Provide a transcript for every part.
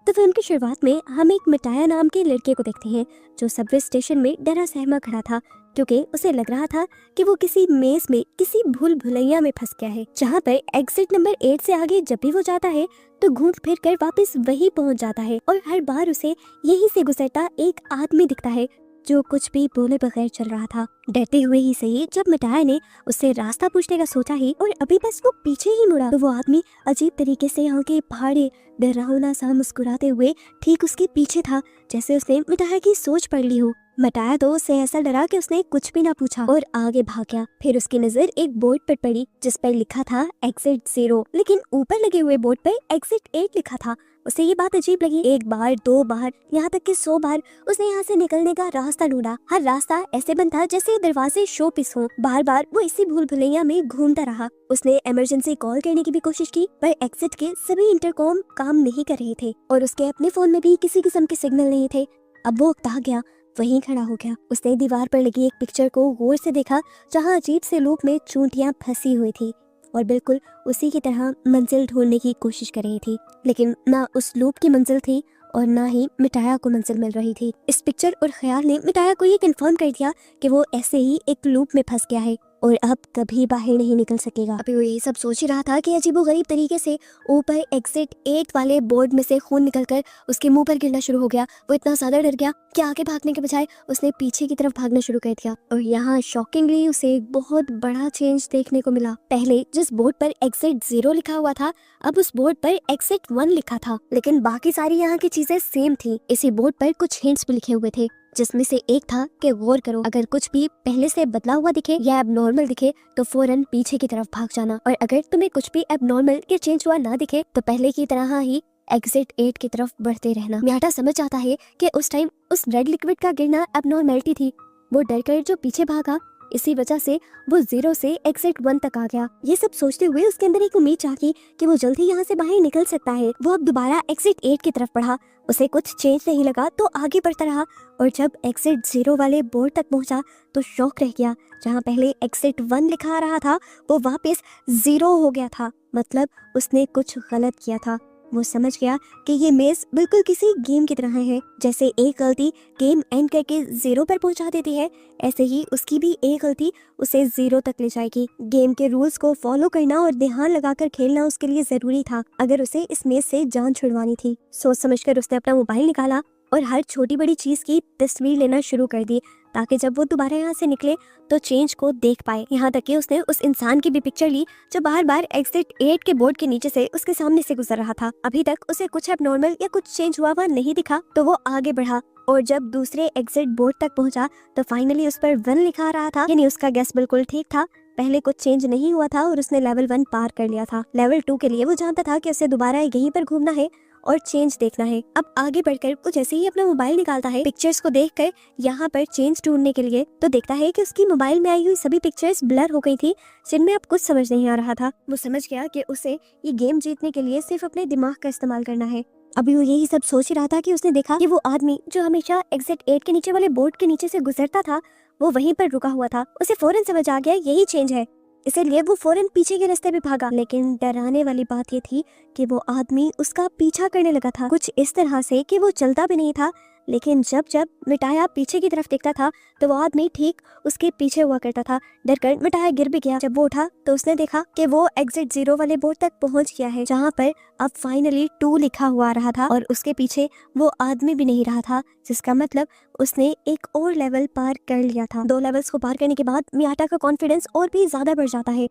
तो फिल्म की शुरुआत में हम एक मिटाया नाम के लड़के को देखते हैं जो सबवे स्टेशन में डरा सहमा खड़ा था क्योंकि उसे लग रहा था कि वो किसी मेज में किसी भूल भुलैया में फंस गया है, जहाँ पर एग्जिट नंबर 8 से आगे जब भी वो जाता है तो घूम फिर कर वापस वही पहुंच जाता है और हर बार उसे यहीं से गुजरता एक आदमी दिखता है जो कुछ भी बोले बगैर चल रहा था। डरते हुए ही सही, जब मिटाया ने उससे रास्ता पूछने का सोचा ही और अभी बस वो पीछे ही मुड़ा तो वो आदमी अजीब तरीके से आंखें फाड़े डरावना सा मुस्कुराते हुए ठीक उसके पीछे था, जैसे उसने मिटाया की सोच पढ़ ली हो। मिटाया तो उससे ऐसा डरा कि उसने कुछ भी ना पूछा और आगे भाग गया। फिर उसकी नजर एक बोर्ड पर पड़ी जिस पर लिखा था एग्जिट 0, लेकिन ऊपर लगे हुए बोर्ड पर एग्जिट 8 लिखा था। उसे ये बात अजीब लगी। एक बार, दो बार, यहाँ तक कि 100 बार उसने यहाँ से निकलने का रास्ता ढूंढा। हर रास्ता ऐसे बंद था जैसे दरवाजे शो पीस हो। बार बार वो इसी भूल भुलैया में घूमता रहा। उसने इमरजेंसी कॉल करने की भी कोशिश की पर एग्जिट के सभी इंटरकॉम काम नहीं कर रहे थे और उसके अपने फोन में भी किसी किस्म के सिग्नल नहीं थे। अब वो उकता गया, वहीं खड़ा हो गया। उसने दीवार पर लगी एक पिक्चर को गौर से देखा जहाँ अजीब से लूप में चूंटियां फंसी हुई थी और बिल्कुल उसी की तरह मंजिल ढूंढने की कोशिश कर रही थी, लेकिन ना उस लूप की मंजिल थी और ना ही मिटाया को मंजिल मिल रही थी। इस पिक्चर और ख्याल ने मिटाया को ये कंफर्म कर दिया कि वो ऐसे ही एक लूप में फंस गया है और अब कभी बाहर नहीं निकल सकेगा। अभी वो यही सब सोच ही रहा था कि अजीबोगरीब तरीके से ऊपर एग्जिट 8 वाले बोर्ड में से खून निकलकर उसके मुंह पर गिरना शुरू हो गया। वो इतना ज्यादा डर गया कि आगे भागने के बजाय उसने पीछे की तरफ भागना शुरू कर दिया और यहाँ शॉकिंगली उसे एक बहुत बड़ा चेंज देखने को मिला। पहले जिस बोर्ड पर एग्जिट 0 लिखा हुआ था, अब उस बोर्ड पर एग्जिट 1 लिखा था, लेकिन बाकी सारी यहाँ की चीजें सेम थी। इसी बोर्ड पर कुछ हिंट्स भी लिखे हुए थे जिसमें से एक था कि गौर करो, अगर कुछ भी पहले से बदला हुआ दिखे या एबनॉर्मल दिखे तो फौरन पीछे की तरफ भाग जाना, और अगर तुम्हें कुछ भी एबनॉर्मल या चेंज हुआ ना दिखे तो पहले की तरह ही एग्जिट 8 की तरफ बढ़ते रहना। मियाटा समझ जाता है कि उस टाइम उस रेड लिक्विड का गिरना एबनॉर्मैलिटी थी। वो डरकर जो पीछे भागा, इसी वजह से वो 0 से एग्जिट 1 तक आ गया। ये सब सोचते हुए उसके अंदर एक उम्मीद जागी कि वो जल्द ही यहाँ से बाहर निकल सकता है। वो अब दोबारा एग्जिट 8 की तरफ बढ़ा। उसे कुछ चेंज नहीं लगा तो आगे बढ़ता रहा और जब एग्जिट 0 वाले बोर्ड तक पहुंचा तो शॉक रह गया। जहाँ पहले एग्जिट 1 लिखा आ रहा था वो वापस 0 हो गया था। मतलब उसने कुछ गलत किया था। वो समझ गया कि ये मेज बिल्कुल किसी गेम की तरह है। जैसे एक गलती गेम एंड करके 0 पर पहुंचा देती है, ऐसे ही उसकी भी एक गलती उसे 0 तक ले जाएगी। गेम के रूल्स को फॉलो करना और ध्यान लगाकर खेलना उसके लिए जरूरी था अगर उसे इस मेज से जान छुड़वानी थी। सोच समझकर उसने अपना मोबाइल निकाला और हर छोटी बड़ी चीज की तस्वीर लेना शुरू कर दी ताकि जब वो दोबारा यहाँ से निकले तो चेंज को देख पाए। यहाँ तक कि उसने उस इंसान की भी पिक्चर ली जो बार बार एग्जिट 8 के बोर्ड के नीचे से उसके सामने से गुजर रहा था। अभी तक उसे कुछ एबनॉर्मल या कुछ चेंज हुआ नहीं दिखा तो वो आगे बढ़ा और जब दूसरे एग्जिट बोर्ड तक पहुंचा तो फाइनली उस पर 1 लिखा आ रहा था, यानी उसका गैस बिल्कुल ठीक था। पहले कुछ चेंज नहीं हुआ था और उसने लेवल 1 पार कर लिया था। लेवल 2 के लिए वो जानता था कि उसे दोबारा यहीं पर घूमना है और चेंज देखना है। अब आगे बढ़कर वो जैसे ही अपना मोबाइल निकालता है पिक्चर्स को देखकर यहाँ पर चेंज ढूंढने के लिए, तो देखता है कि उसकी मोबाइल में आई हुई सभी पिक्चर्स ब्लर हो गई थी जिनमें अब कुछ समझ नहीं आ रहा था। वो समझ गया कि उसे ये गेम जीतने के लिए सिर्फ अपने दिमाग का इस्तेमाल करना है। अभी वो यही सब सोच ही रहा था कि उसने देखा कि वो आदमी जो हमेशा एग्जिट 8 के नीचे वाले बोर्ड के नीचे से गुजरता था वो वहीं पर रुका हुआ था। उसे फौरन समझ आ गया यही चेंज है, इसीलिए वो फौरन पीछे के रास्ते पे भागा। लेकिन डराने वाली बात ये थी कि वो आदमी उसका पीछा करने लगा था, कुछ इस तरह से कि वो चलता भी नहीं था, लेकिन जब जब मिटाया पीछे की तरफ देखता था तो वो आदमी ठीक उसके पीछे हुआ करता था। डरकर मिटाया गिर भी गया। जब वो उठा तो उसने देखा कि वो एग्जिट 0 वाले बोर्ड तक पहुंच गया है जहाँ पर अब फाइनली 2 लिखा हुआ रहा था और उसके पीछे वो आदमी भी नहीं रहा था, जिसका मतलब उसने एक और लेवल पार कर लिया था। 2 लेवल्स को पार करने के बाद मियाटा का कॉन्फिडेंस और भी ज्यादा बढ़ जाता है।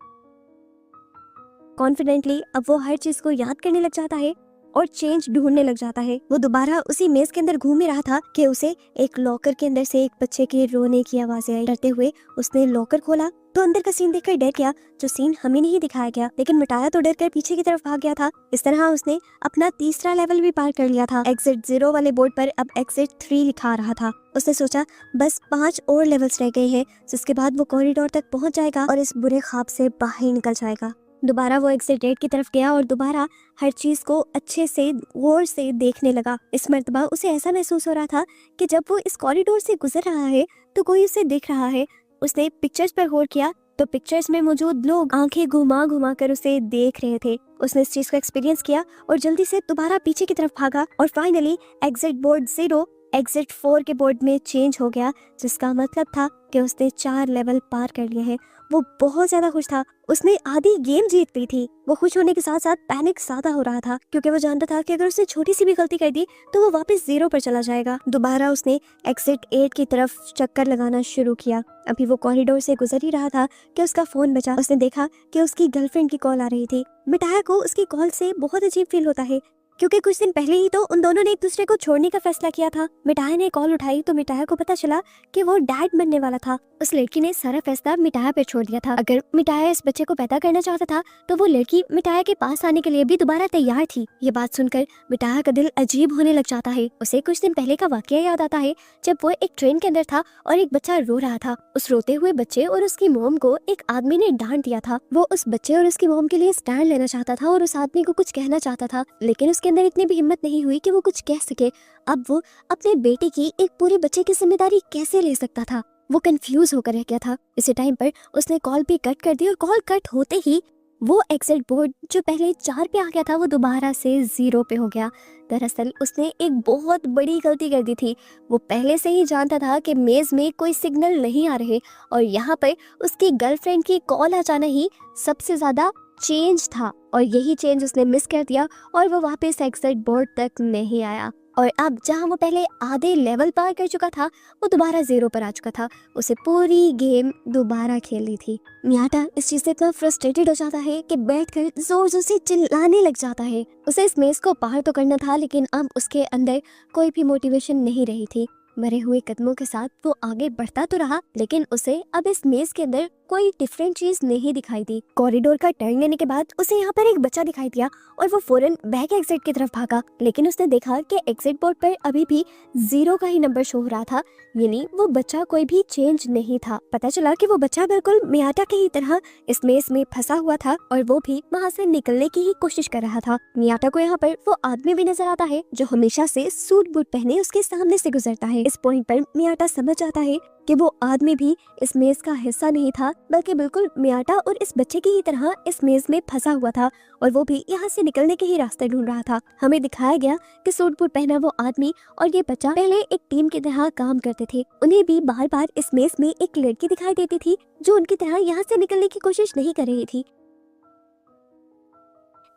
कॉन्फिडेंटली अब वो हर चीज को याद करने लग जाता है और चेंज ढूंढने लग जाता है। वो दोबारा उसी मेज के अंदर घूम ही रहा था कि उसे एक लॉकर के अंदर से एक बच्चे के रोने की आवाजें आई। डरते हुए उसने लॉकर खोला तो अंदर का सीन देखकर डर गया, जो सीन हमें नहीं दिखाया गया, लेकिन मिटाया तो डर कर पीछे की तरफ भाग गया था। इस तरह उसने अपना तीसरा लेवल भी पार कर लिया था। एग्जिट 0 वाले बोर्ड पर अब एग्जिट 3 लिखा आ रहा था। उसने सोचा बस 5 और लेवल्स रह गए हैं, जिसके बाद वो कॉरिडोर तक पहुंच जाएगा और इस बुरे ख्वाब से बाहर निकल जाएगा। दोबारा वो एग्जिट 8 की तरफ गया और दोबारा हर चीज को अच्छे से गौर से देखने लगा। इस मर्तबा उसे ऐसा महसूस हो रहा था कि जब वो इस कॉरिडोर से गुजर रहा है तो कोई उसे देख रहा है। उसने पिक्चर्स पर गौर किया तो पिक्चर्स में मौजूद लोग आंखें घुमा घुमा कर उसे देख रहे थे। उसने इस चीज को एक्सपीरियंस किया और जल्दी से दोबारा पीछे की तरफ भागा और फाइनली एग्जिट बोर्ड 0 एग्जिट 4 के बोर्ड में चेंज हो गया, जिसका मतलब था कि उसने 4 लेवल पार कर लिए हैं। वो बहुत ज्यादा खुश था, उसने आधी गेम जीत ली थी। वो खुश होने के साथ साथ पैनिक ज्यादा हो रहा था, क्योंकि वो जानता था कि अगर उसने छोटी सी भी गलती कर दी तो वो वापस 0 पर चला जाएगा। दोबारा उसने एग्जिट 8 की तरफ चक्कर लगाना शुरू किया। अभी वो कॉरिडोर से गुजर ही रहा था कि उसका फोन बजा। उसने देखा कि उसकी गर्लफ्रेंड की कॉल आ रही थी। मिटाया को उसकी कॉल से बहुत अजीब फील होता है, क्योंकि कुछ दिन पहले ही तो उन दोनों ने एक दूसरे को छोड़ने का फैसला किया था। मिटाया ने कॉल उठाई तो मिटाया को पता चला कि वो डैड बनने वाला था। उस लड़की ने सारा फैसला मिटाया पे छोड़ दिया था। अगर मिटाया इस बच्चे को पैदा करना चाहता था तो वो लड़की मिटाया के पास आने के लिए भी दोबारा तैयार थी। ये बात सुनकर मिटाया का दिल अजीब होने लग जाता है। उसे कुछ दिन पहले का वाकया याद आता है, जब वो एक ट्रेन के अंदर था और एक बच्चा रो रहा था। उस रोते हुए बच्चे और उसकी मोम को एक आदमी ने डांट दिया था। वो उस बच्चे और उसकी मोम के लिए स्टैंड लेना चाहता था और उस आदमी को कुछ कहना चाहता था, लेकिन उसके अंदर इतनी भी हिम्मत नहीं हुई कि वो कुछ कह सके। अब वो अपने बेटे की एक पूरे बच्चे की जिम्मेदारी कैसे ले सकता था? वो कंफ्यूज होकर रह गया था। इसी टाइम पर उसने कॉल भी कट कर दी और कॉल कट होते ही वो एग्जिट बोर्ड जो पहले 4 पे आ गया था वो दोबारा से 0 पे हो गया। दरअसल उसने एक बहुत बड़ी गलती कर दी थी। वो पहले से ही जानता था कि मेज में कोई सिग्नल नहीं आ रहे और यहाँ पर उसकी गर्लफ्रेंड की कॉल आ जाना ही सबसे ज्यादा चेंज था, और यही चेंज उसने मिस कर दिया और वो वापस एग्जिट बोर्ड तक नहीं आया। और अब जहां वो पहले आधे लेवल पार कर चुका था वो दोबारा 0 पर आ चुका था। उसे पूरी गेम दोबारा खेलनी थी। मियाटा इस चीज से इतना फ्रस्ट्रेटेड हो जाता है कि बैठकर जोर जोर से चिल्लाने लग जाता है। उसे इस मेज को पार तो करना था, लेकिन अब उसके अंदर कोई भी मोटिवेशन नहीं रही थी। मरे हुए कदमों के साथ वो आगे बढ़ता तो रहा, लेकिन उसे अब इस मेज के अंदर कोई डिफरेंट चीज नहीं दिखाई दी। कॉरिडोर का टर्न लेने के बाद उसे यहाँ पर एक बच्चा दिखाई दिया और वो फौरन बैक एग्जिट की तरफ भागा, लेकिन उसने देखा कि एग्जिट बोर्ड पर अभी भी 0 का ही नंबर शो हो रहा था, यानी वो बच्चा कोई भी चेंज नहीं था। पता चला कि वो बच्चा बिल्कुल मियाटा की ही तरह इस मेज में फंसा हुआ था और वो भी वहाँ से निकलने की ही कोशिश कर रहा था। मियाटा को यहाँ पर वो आदमी भी नजर आता है जो हमेशा से सूट बूट पहने उसके सामने से गुजरता है। इस पॉइंट पर मियाटा समझ जाता है कि वो आदमी भी इस मेज का हिस्सा नहीं था, बल्कि बिल्कुल मियाटा और इस बच्चे की ही तरह इस मेज में फंसा हुआ था और वो भी यहाँ से निकलने के ही रास्ते ढूंढ रहा था। हमें दिखाया गया कि सूट बूट पहना वो आदमी और ये बच्चा पहले एक टीम की तरह काम करते थे। उन्हें भी बार बार इस मेज में एक लड़की दिखाई देती थी जो उनकी तरह यहाँ से निकलने की कोशिश नहीं कर रही थी।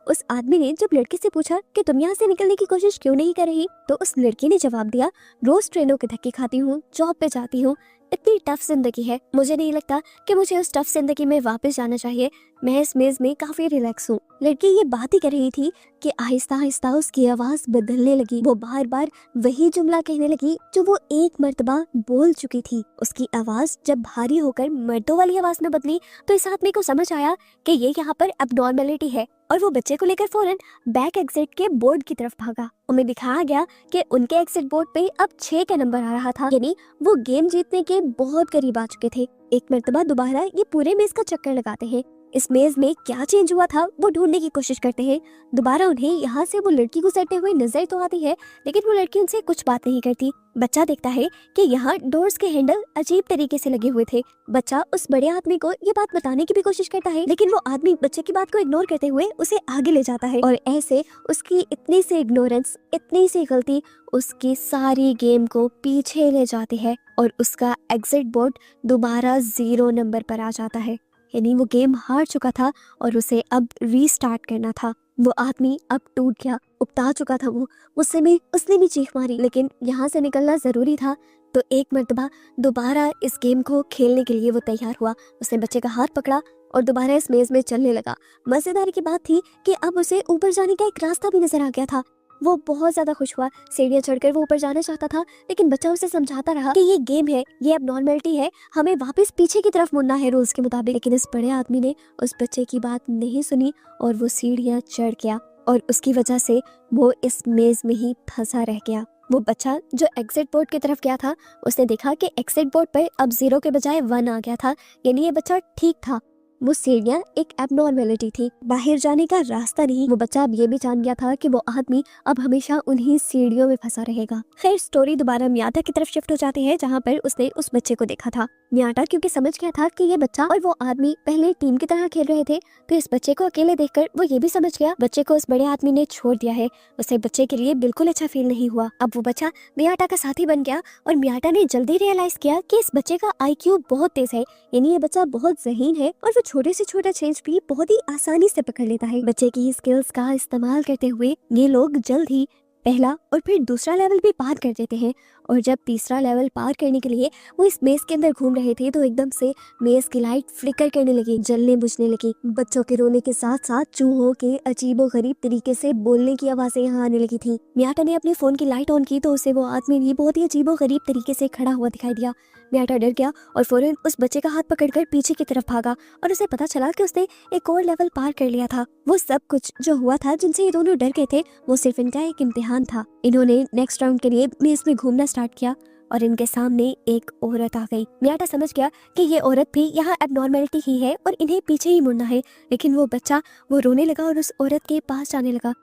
उस आदमी ने जब लड़की से पूछा कि तुम यहाँ से निकलने की कोशिश क्यों नहीं कर रही, तो उस लड़की ने जवाब दिया, रोज ट्रेनों के धक्के खाती हूँ, जॉब पे जाती हूँ, इतनी टफ जिंदगी है, मुझे नहीं लगता कि मुझे उस टफ जिंदगी में वापस जाना चाहिए, मैं इस मेज में काफी रिलैक्स हूँ। लड़की ये बात ही कर रही थी कि आहिस्ता आहिस्ता उसकी आवाज बदलने लगी। वो बार बार वही जुमला कहने लगी जो वो एक मर्तबा बोल चुकी थी। उसकी आवाज जब भारी होकर मर्दों वाली आवाज में बदली तो इस आदमी को समझ आया कि ये यहाँ पर एब्नॉर्मलिटी है और वो बच्चे को लेकर फौरन बैक एग्जिट के बोर्ड की तरफ भागा। उन्हें दिखाया गया कि उनके एग्जिट बोर्ड पे अब 6 का नंबर आ रहा था, यानी वो गेम जीतने के बहुत करीब आ चुके थे। एक मर्तबा दोबारा ये पूरे मेज का चक्कर लगाते हैं। इस मेज में क्या चेंज हुआ था वो ढूंढने की कोशिश करते हैं। दोबारा उन्हें यहाँ से वो लड़की गुजरते हुए नजर तो आती है, लेकिन वो लड़की उनसे कुछ बात नहीं करती। बच्चा देखता है कि यहाँ डोर्स के हैंडल अजीब तरीके से लगे हुए थे। बच्चा उस बड़े आदमी को ये बात बताने की भी कोशिश करता है, लेकिन वो आदमी बच्चे की बात को इग्नोर करते हुए उसे आगे ले जाता है और ऐसे उसकी इतनी सी इग्नोरेंस, इतनी सी गलती उसकी सारी गेम को पीछे ले जाती है और उसका एग्जिट बोर्ड दोबारा 0 नंबर पर आ जाता है। यानी वो गेम हार चुका था और उसे अब रीस्टार्ट करना था। वो आदमी अब टूट गया, उकता चुका था वो। उसने भी चीख मारी, लेकिन यहाँ से निकलना जरूरी था। तो एक मर्तबा दोबारा इस गेम को खेलने के लिए वो तैयार हुआ। उसने बच्चे का हाथ पकड़ा और दोबारा इस मेज में चलने लगा। मजेदार की बात थी कि अब उसे ऊपर जाने का एक रास्ता भी नजर आ गया था। वो बहुत ज्यादा खुश हुआ। सीढ़ियां चढ़कर वो ऊपर जाना चाहता था, लेकिन बच्चा उसे समझाता रहा कि ये गेम है, ये अब नॉर्मलिटी है, हमें वापस पीछे की तरफ मुड़ना है रूल्स के मुताबिक। लेकिन इस बड़े आदमी ने उस बच्चे की बात नहीं सुनी और वो सीढ़ियां चढ़ गया और उसकी वजह से वो इस मेज में ही फंसा रह गया। वो बच्चा जो एग्जिट बोर्ड की तरफ गया था उसने देखा कि एग्जिट बोर्ड पर अब 0 के बजाय 1 आ गया था, यानी ये बच्चा ठीक था। वो सीढ़ियाँ एक एबनॉर्मेलिटी थी, बाहर जाने का रास्ता नहीं। वो बच्चा अब ये भी जान गया था कि वो आदमी अब हमेशा उन्हीं सीढ़ियों में फंसा रहेगा। खैर स्टोरी दोबारा मियाटा की तरफ शिफ्ट हो जाती है, जहाँ पर उसने उस बच्चे को देखा था। मियाटा क्योंकि समझ गया था कि ये बच्चा और वो आदमी पहले टीम की तरह खेल रहे थे, तो इस बच्चे को अकेले देखकर वो ये भी समझ गया बच्चे को उस बड़े आदमी ने छोड़ दिया है। उसे बच्चे के लिए बिल्कुल अच्छा फील नहीं हुआ। अब वो बच्चा मियाटा का साथी बन गया और मियाटा ने जल्दी रियलाइज किया कि इस बच्चे का IQ बहुत तेज है, यानी ये बच्चा बहुत ज़हीन है और वो छोटे से छोटा चेंज भी बहुत ही आसानी से पकड़ लेता है। बच्चे की स्किल्स का इस्तेमाल करते हुए ये लोग जल्द ही पहला और फिर दूसरा लेवल भी पार कर देते हैं। और जब तीसरा लेवल पार करने के लिए वो इस मेज के अंदर घूम रहे थे तो एकदम से मेज की लाइट फ्लिकर करने लगी, जलने बुझने लगी। बच्चों के रोने के साथ साथ चूहों के अजीबोगरीब तरीके से बोलने की आवाजें यहाँ आने लगी थी। मियाटा ने अपने फोन की लाइट ऑन की तो उसे वो आदमी भी बहुत ही अजीबोगरीब तरीके से खड़ा हुआ दिखाई दिया। मियाटा डर गया और फौरन उस बच्चे का हाथ पकड़कर पीछे की तरफ भागा और उसे पता चला कि उसने एक और लेवल पार कर लिया था। वो सब कुछ जो हुआ था जिनसे ये दोनों डर गए थे वो सिर्फ इनका एक इम्तिहान था। इन्होंने नेक्स्ट राउंड के लिए मेज में घूमना स्टार्ट किया और इनके सामने एक औरत आ गई। मियाटा समझ गया कि ये औरत भी यहाँ एबनॉर्मेलिटी ही है और इन्हें पीछे ही मुड़ना है, लेकिन वो बच्चा वो रोने लगा और उस औरत के पास जाने लगा।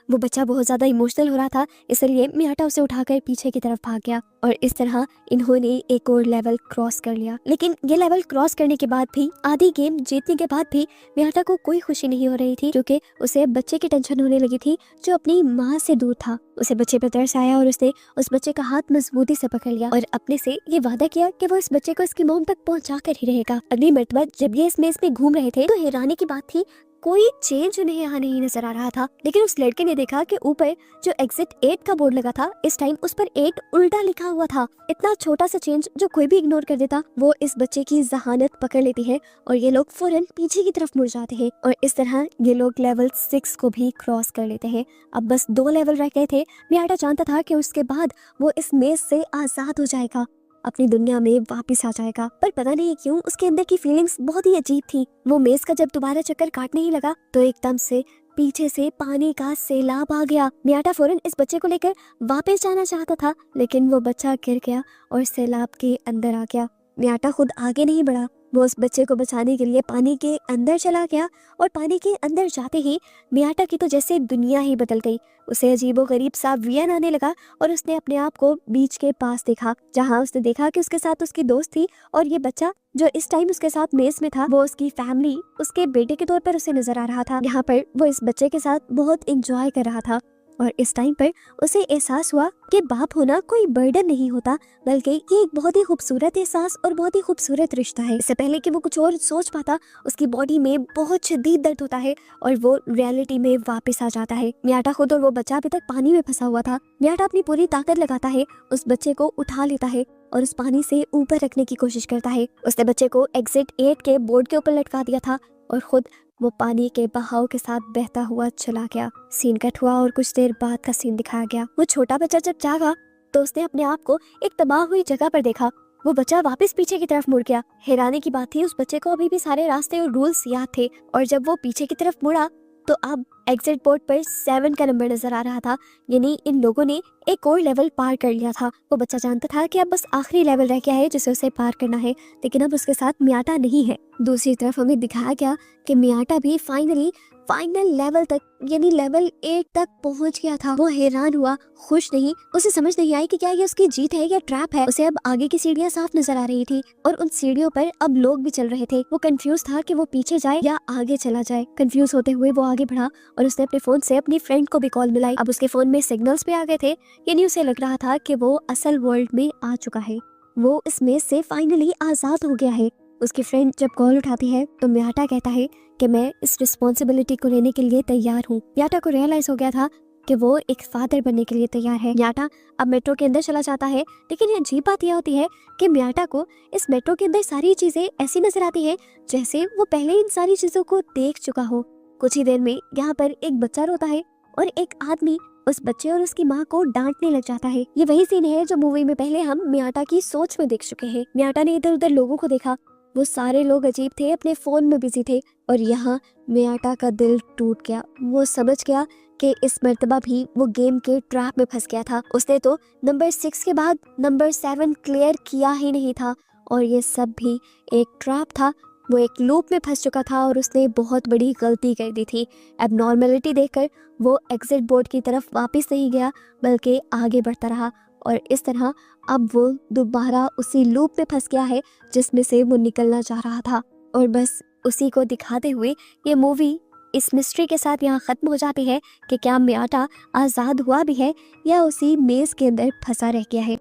वो बच्चा बहुत ज्यादा इमोशनल हो रहा था, इसलिए मियाटा उसे उठाकर पीछे की तरफ भाग गया और इस तरह इन्होंने एक और लेवल क्रॉस कर लिया। लेकिन ये लेवल क्रॉस करने के बाद भी, आधी गेम जीतने के बाद भी मियाटा को कोई खुशी नहीं हो रही थी, क्योंकि उसे बच्चे की टेंशन होने लगी थी जो अपनी माँ से दूर था। उसे बच्चे पर तरस आया और उसने उस बच्चे का हाथ मजबूती से पकड़ लिया और अपने से ये वादा किया कि वो इस बच्चे को इसकी मॉम तक पहुंचा कर ही रहेगा। अगली मर्तबा जब ये इस मेज में घूम रहे थे तो हैरानी की बात थी, कोई चेंज उन्हें यहाँ नहीं नजर आ रहा था। लेकिन उस लड़के ने देखा कि ऊपर जो एग्जिट 8 का बोर्ड लगा था, इस टाइम उस पर 8 उल्टा लिखा हुआ था। इतना छोटा सा चेंज जो कोई भी इग्नोर कर देता, वो इस बच्चे की जहानत पकड़ लेती है और ये लोग फौरन पीछे की तरफ मुड़ जाते हैं और इस तरह ये लोग लेवल 6 को भी क्रॉस कर लेते हैं। अब बस 2 लेवल रह गए थे। मियाटा जानता था कि उसके बाद वो इस मेज से आजाद हो जाएगा, अपनी दुनिया में वापस आ जाएगा, पर पता नहीं क्यों उसके अंदर की फीलिंग्स बहुत ही अजीब थी। वो मेज का जब दोबारा चक्कर काटने ही लगा तो एकदम से पीछे से पानी का सैलाब आ गया। मियाटा फौरन इस बच्चे को लेकर वापस जाना चाहता था, लेकिन वो बच्चा गिर गया और सैलाब के अंदर आ गया। मियाटा खुद आगे नहीं बढ़ा, वो उस बच्चे को बचाने के लिए पानी के अंदर चला गया और पानी के अंदर जाते ही मियाटा की तो जैसे दुनिया ही बदल गई। उसे अजीबोगरीब सा वियन आने लगा और उसने अपने आप को बीच के पास देखा, जहां उसने देखा कि उसके साथ उसकी दोस्त थी और ये बच्चा जो इस टाइम उसके साथ मेज में था वो उसकी फैमिली, उसके बेटे के तौर पर उसे नजर आ रहा था। यहाँ पर वो इस बच्चे के साथ बहुत एंजॉय कर रहा था और इस टाइम पर उसे एहसास हुआ कि बाप होना कोई बर्डन नहीं होता, बल्कि ये एक बहुत ही खूबसूरत एहसास और बहुत ही खूबसूरत रिश्ता है। इससे पहले कि वो कुछ और सोच पाता, उसकी बॉडी में बहुत शदीद दर्द होता है और वो रियलिटी में वापस आ जाता है। मियाटा खुद और वो बच्चा अभी तक पानी में फंसा हुआ था। मियाटा अपनी पूरी ताकत लगाता है, उस बच्चे को उठा लेता है और उस पानी से ऊपर रखने की कोशिश करता है। उसने बच्चे को एग्जिट 8 के बोर्ड के ऊपर लटका दिया था और खुद वो पानी के बहाव के साथ बहता हुआ चला गया। सीन कट हुआ और कुछ देर बाद का सीन दिखाया गया। वो छोटा बच्चा जब जागा तो उसने अपने आप को एक तबाह हुई जगह पर देखा। वो बच्चा वापस पीछे की तरफ मुड़ गया। हैरानी की बात थी, उस बच्चे को अभी भी सारे रास्ते और रूल्स याद थे और जब वो पीछे की तरफ मुड़ा तो अब एग्जिट बोर्ड पर 7 का नंबर नजर आ रहा था, यानी इन लोगों ने एक और लेवल पार कर लिया था। वो बच्चा जानता था कि अब बस आखिरी लेवल रह गया है जिसे उसे पार करना है, लेकिन अब उसके साथ मियाटा नहीं है। दूसरी तरफ हमें दिखाया गया कि मियाटा भी फाइनल लेवल तक यानी लेवल 8 तक पहुंच गया था। वो हैरान हुआ, खुश नहीं। उसे समझ नहीं आई कि क्या ये उसकी जीत है या ट्रैप है। उसे अब आगे की सीढ़ियां साफ नजर आ रही थी और उन सीढ़ियों पर अब लोग भी चल रहे थे। वो कंफ्यूज था कि वो पीछे जाए या आगे चला जाए। कंफ्यूज होते हुए वो आगे बढ़ा और उसने अपने फोन से अपनी फ्रेंड को भी कॉल मिलाई। अब उसके फोन में सिग्नल्स भी आ गए थे, यानी उसे लग रहा था कि वो असल वर्ल्ड में आ चुका है। वो इस मेज से फाइनली आजाद हो गया है। उसकी फ्रेंड जब कॉल उठाती है तो मियाटा कहता है कि मैं इस रिस्पॉन्सिबिलिटी को लेने के लिए तैयार हूँ। मियाटा को रियलाइज हो गया था कि वो एक फादर बनने के लिए तैयार है। मियाटा अब मेट्रो के अंदर चला जाता है, लेकिन ये अजीब बात यह होती है कि मियाटा को इस मेट्रो के अंदर सारी चीजें ऐसी नजर आती है जैसे वो पहले इन सारी चीजों को देख चुका हो। कुछ ही देर में यहाँ पर एक बच्चा रोता है और एक आदमी उस बच्चे और उसकी माँ को डांटने लग जाता है। ये वही सीन है जो मूवी में पहले हम मियाटा की सोच में देख चुके हैं। मियाटा ने इधर उधर लोगों को देखा, वो सारे लोग अजीब थे, अपने फोन में बिजी थे और यहाँ मियाटा का दिल टूट गया। वो समझ गया कि इस मर्तबा भी वो गेम के ट्रैप में फंस गया था। उसने तो नंबर 6 के बाद नंबर 7 क्लियर किया ही नहीं था और ये सब भी एक ट्रैप था। वो एक लूप में फंस चुका था और उसने बहुत बड़ी गलती कर दी थी। एबनॉर्मलिटी देखकर वो एग्जिट बोर्ड की तरफ वापस नहीं गया बल्कि आगे बढ़ता रहा, और इस तरह अब वो दोबारा उसी लूप में फंस गया है जिसमें से वो निकलना चाह रहा था। और बस उसी को दिखाते हुए ये मूवी इस मिस्ट्री के साथ यहाँ ख़त्म हो जाती है कि क्या मियाटा आज़ाद हुआ भी है या उसी मेज़ के अंदर फंसा रह गया है।